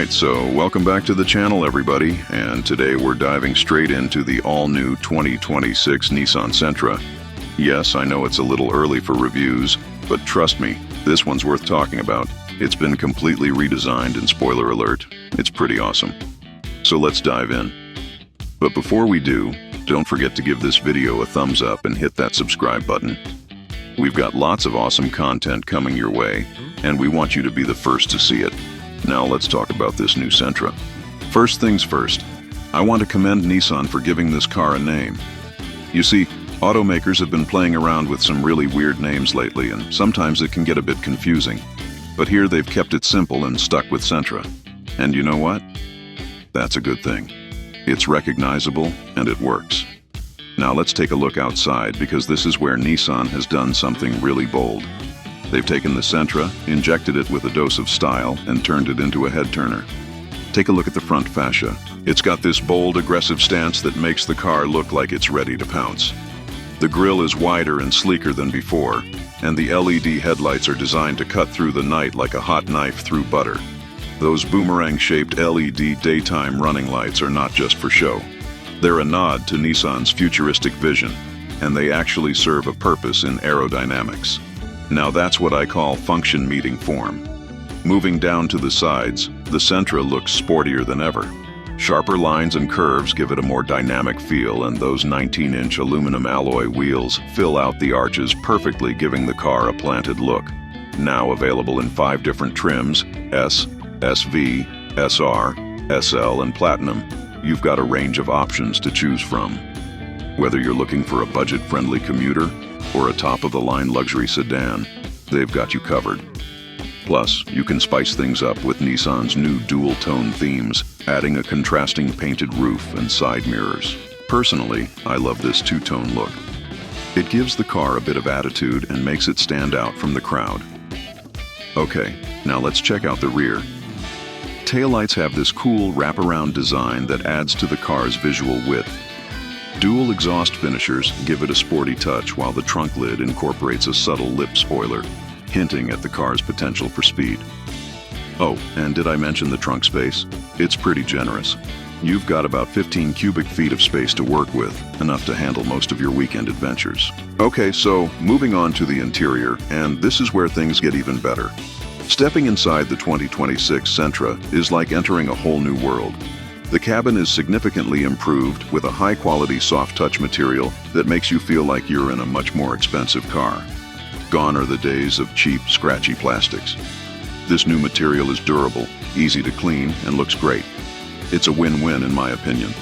Alright, so welcome back to the channel everybody, and today we're diving straight into the all-new 2026 Nissan Sentra. Yes, I know it's a little early for reviews, but trust me, this one's worth talking about. It's been completely redesigned, and spoiler alert, it's pretty awesome. So let's dive in. But before we do, don't forget to give this video a thumbs up and hit that subscribe button. We've got lots of awesome content coming your way, and we want you to be the first to see it. Now let's talk about this new Sentra. First things first, I want to commend Nissan for giving this car a name. You see, automakers have been playing around with some really weird names lately, and sometimes it can get a bit confusing. But here they've kept it simple and stuck with Sentra. And you know what? That's a good thing. It's recognizable and it works. Now let's take a look outside, because this is where Nissan has done something really bold. They've taken the Sentra, injected it with a dose of style, and turned it into a head-turner. Take a look at the front fascia. It's got this bold, aggressive stance that makes the car look like it's ready to pounce. The grille is wider and sleeker than before, and the LED headlights are designed to cut through the night like a hot knife through butter. Those boomerang-shaped LED daytime running lights are not just for show. They're a nod to Nissan's futuristic vision, and they actually serve a purpose in aerodynamics. Now that's what I call function meeting form. Moving down to the sides, the Sentra looks sportier than ever. Sharper lines and curves give it a more dynamic feel, and those 19-inch aluminum alloy wheels fill out the arches perfectly, giving the car a planted look. Now available in 5 different trims, S, SV, SR, SL, and Platinum, you've got a range of options to choose from. Whether you're looking for a budget-friendly commuter or a top-of-the-line luxury sedan, they've got you covered. Plus, you can spice things up with Nissan's new dual-tone themes, adding a contrasting painted roof and side mirrors. Personally, I love this two-tone look. It gives the car a bit of attitude and makes it stand out from the crowd. Okay, now let's check out the rear. Taillights have this cool wraparound design that adds to the car's visual width. Dual exhaust finishers give it a sporty touch, while the trunk lid incorporates a subtle lip spoiler, hinting at the car's potential for speed. Oh, and did I mention the trunk space? It's pretty generous. You've got about 15 cubic feet of space to work with, enough to handle most of your weekend adventures. Okay, so moving on to the interior, and this is where things get even better. Stepping inside the 2026 Sentra is like entering a whole new world. The cabin is significantly improved with a high-quality soft-touch material that makes you feel like you're in a much more expensive car. Gone are the days of cheap, scratchy plastics. This new material is durable, easy to clean, and looks great. It's a win-win in my opinion.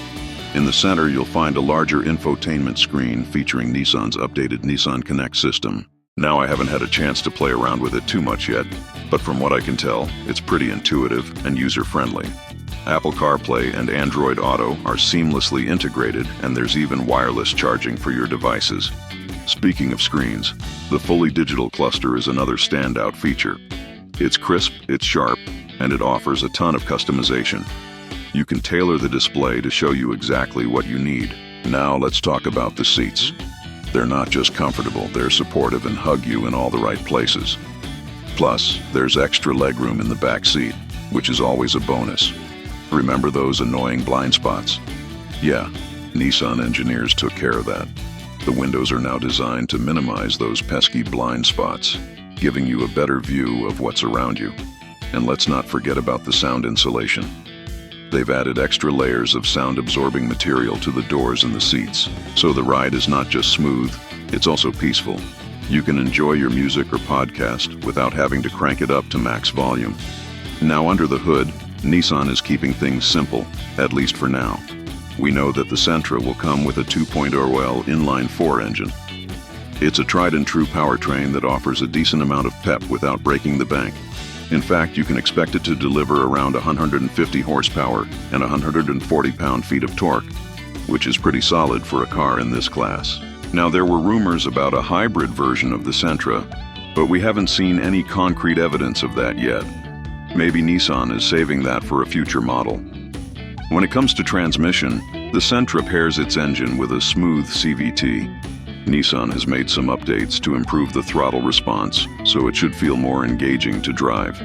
In the center, you'll find a larger infotainment screen featuring Nissan's updated Nissan Connect system. Now, I haven't had a chance to play around with it too much yet, but from what I can tell, it's pretty intuitive and user-friendly. Apple CarPlay and Android Auto are seamlessly integrated, and there's even wireless charging for your devices. Speaking of screens, the fully digital cluster is another standout feature. It's crisp, it's sharp, and it offers a ton of customization. You can tailor the display to show you exactly what you need. Now let's talk about the seats. They're not just comfortable, they're supportive and hug you in all the right places. Plus, there's extra legroom in the back seat, which is always a bonus. Remember those annoying blind spots? Yeah, Nissan engineers took care of that. The windows are now designed to minimize those pesky blind spots, giving you a better view of what's around you. And let's not forget about the sound insulation. They've added extra layers of sound-absorbing material to the doors and the seats, so the ride is not just smooth, it's also peaceful. You can enjoy your music or podcast without having to crank it up to max volume. Now under the hood, Nissan is keeping things simple, at least for now. We know that the Sentra will come with a 2.0L inline-4 engine. It's a tried-and-true powertrain that offers a decent amount of pep without breaking the bank. In fact, you can expect it to deliver around 150 horsepower and 140 pound-feet of torque, which is pretty solid for a car in this class. Now, there were rumors about a hybrid version of the Sentra, but we haven't seen any concrete evidence of that yet. Maybe Nissan is saving that for a future model. When it comes to transmission, the Sentra pairs its engine with a smooth CVT. Nissan has made some updates to improve the throttle response, so it should feel more engaging to drive.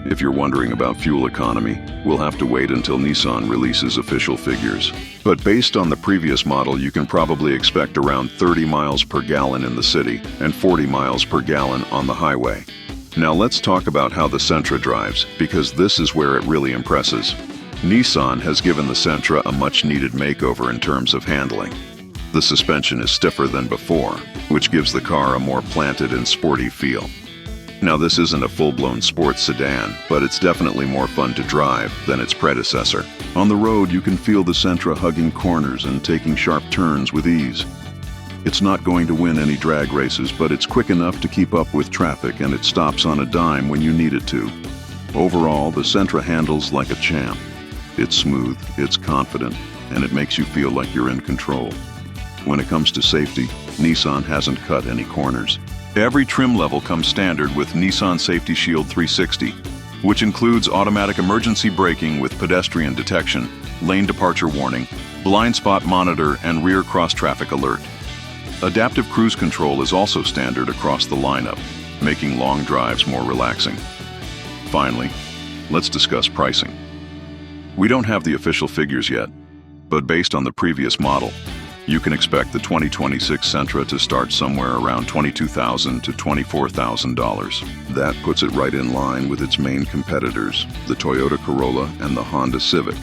If you're wondering about fuel economy, we'll have to wait until Nissan releases official figures. But based on the previous model, you can probably expect around 30 miles per gallon in the city and 40 miles per gallon on the highway. Now let's talk about how the Sentra drives, because this is where it really impresses. Nissan has given the Sentra a much-needed makeover in terms of handling. The suspension is stiffer than before, which gives the car a more planted and sporty feel. Now this isn't a full-blown sports sedan, but it's definitely more fun to drive than its predecessor. On the road, you can feel the Sentra hugging corners and taking sharp turns with ease. It's not going to win any drag races, but it's quick enough to keep up with traffic, and it stops on a dime when you need it to. Overall, the Sentra handles like a champ. It's smooth, it's confident, and it makes you feel like you're in control. When it comes to safety, Nissan hasn't cut any corners. Every trim level comes standard with Nissan Safety Shield 360, which includes automatic emergency braking with pedestrian detection, lane departure warning, blind spot monitor, and rear cross-traffic alert. Adaptive cruise control is also standard across the lineup, making long drives more relaxing. Finally, let's discuss pricing. We don't have the official figures yet, but based on the previous model, you can expect the 2026 Sentra to start somewhere around $22,000 to $24,000. That puts it right in line with its main competitors, the Toyota Corolla and the Honda Civic.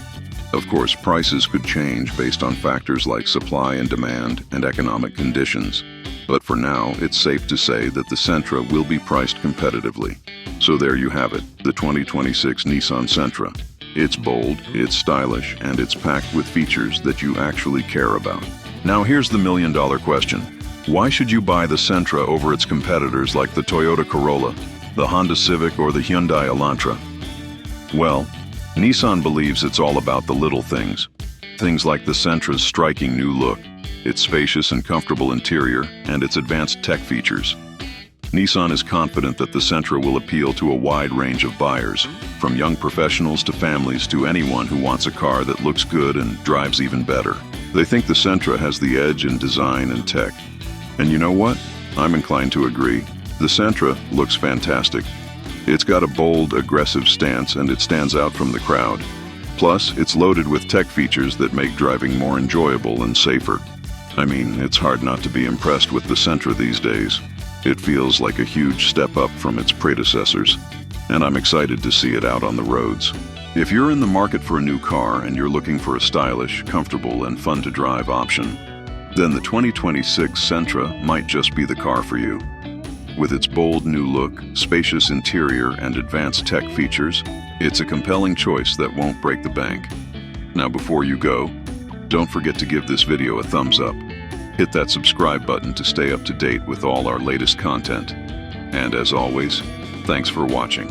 Of course, prices could change based on factors like supply and demand and economic conditions. But for now, it's safe to say that the Sentra will be priced competitively. So there you have it, the 2026 Nissan Sentra. It's bold, it's stylish, and it's packed with features that you actually care about. Now here's the million-dollar question. Why should you buy the Sentra over its competitors like the Toyota Corolla, the Honda Civic, or the Hyundai Elantra? Well, Nissan believes it's all about the little things. Things like the Sentra's striking new look, its spacious and comfortable interior, and its advanced tech features. Nissan is confident that the Sentra will appeal to a wide range of buyers, from young professionals to families to anyone who wants a car that looks good and drives even better. They think the Sentra has the edge in design and tech. And you know what? I'm inclined to agree. The Sentra looks fantastic. It's got a bold, aggressive stance, and it stands out from the crowd. Plus, it's loaded with tech features that make driving more enjoyable and safer. I mean, it's hard not to be impressed with the Sentra these days. It feels like a huge step up from its predecessors, and I'm excited to see it out on the roads. If you're in the market for a new car and you're looking for a stylish, comfortable, and fun-to-drive option, then the 2026 Sentra might just be the car for you. With its bold new look, spacious interior, and advanced tech features, it's a compelling choice that won't break the bank. Now before you go, don't forget to give this video a thumbs up. Hit that subscribe button to stay up to date with all our latest content. And as always, thanks for watching.